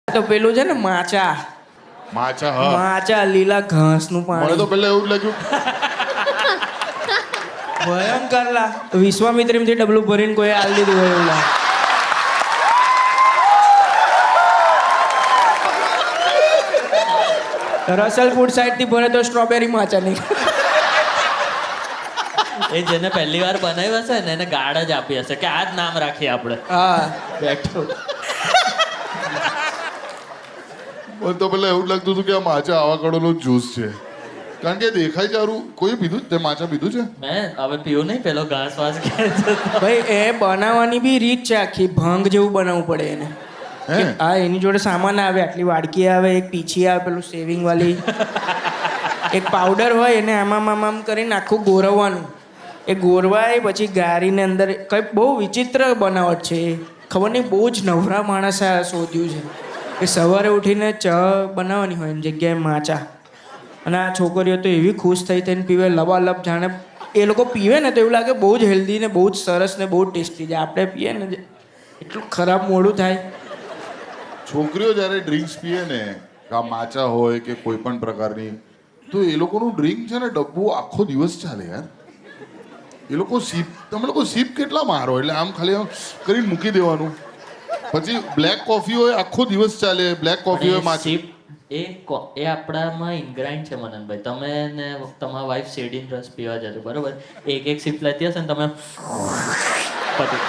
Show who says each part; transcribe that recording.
Speaker 1: તો પેલું છે ને માચા
Speaker 2: માછા હા
Speaker 1: માચા લીલા ઘાસનું
Speaker 2: મને
Speaker 1: પાણી
Speaker 2: તો પહેલા એવું જ લાગ્યું
Speaker 1: ભયંકર લા વિશ્વામિત્રીમાંથી ડબલું ભરીને કોઈ આલ દીધું હોય એવું લાગે. રસલપુર સાઈડ થી ભરે તો સ્ટ્રોબેરી માચા નહીં.
Speaker 3: એ જેને પહેલી વાર બનાવ્યું હશે ને એને ગાળ જ આપી હશે કે આ જ નામ રાખીએ આપણે.
Speaker 1: હા
Speaker 3: બેઠું
Speaker 2: મને તો પહેલા એવું જ લાગતું હતું કે આ માછા આવાકાડોનો જ્યુસ છે કારણ કે દેખાય ચારું કોઈ પીધું તે માછા પીધું છે
Speaker 3: મેં હવે પીવું નહીં પેલો ઘાસ વાસ કે
Speaker 1: ભાઈ એ બનાવવાની બી રીત છે આખી ભંગ જેવું બનાવવું પડે એને.
Speaker 2: હે
Speaker 1: હા એની જોડે સામાન આવે આટલી વાડકી આવે એક પીછી આવે પેલું સેવિંગ વાળી એક પાવડર હોય એને આમ કરીને આખું ગોરવવાનું એ ગોરવાય પછી ગારીને અંદર કંઈ બહુ વિચિત્ર બનાવટ છે એ. ખબર નહીં બહુ જ નવરા માણસે આ શોધ્યું છે કે સવારે ઉઠીને ચા બનાવવાની હોય એની જગ્યાએ માચા અને આ છોકરીઓ તો એવી ખુશ થઈ થઈને પીવે લબાલબ જાણે એ લોકો પીવે ને તો એવું લાગે બહુ જ હેલ્ધી ને બહુ જ સરસ ને બહુ જ ટેસ્ટી છે. આપણે પીએ ને એટલું ખરાબ મોડું થાય.
Speaker 2: છોકરીઓ જ્યારે ડ્રિંક્સ પીએ ને આ માચા હોય કે કોઈ પણ પ્રકારની તો એ લોકોનું ડ્રિંક છે ને ડબ્બુ આખો દિવસ ચાલે યાર એ લોકો સીપ તમે લોકો સીપ કેટલા મારો એટલે આમ ખાલી આમ કરીને મૂકી દેવાનું પછી બ્લેક કોફી હોય આખો દિવસ ચાલે બ્લેક કોફી હોય માછી
Speaker 3: એ આપણામાં ઇન્ગ્રાઇન્ડ છે મનનભાઈ. તમે ને તમારા વાઈફ શેરડીનો રસ પીવા જતો બરોબર એક સિપ લેતી હશે ને તમે પતી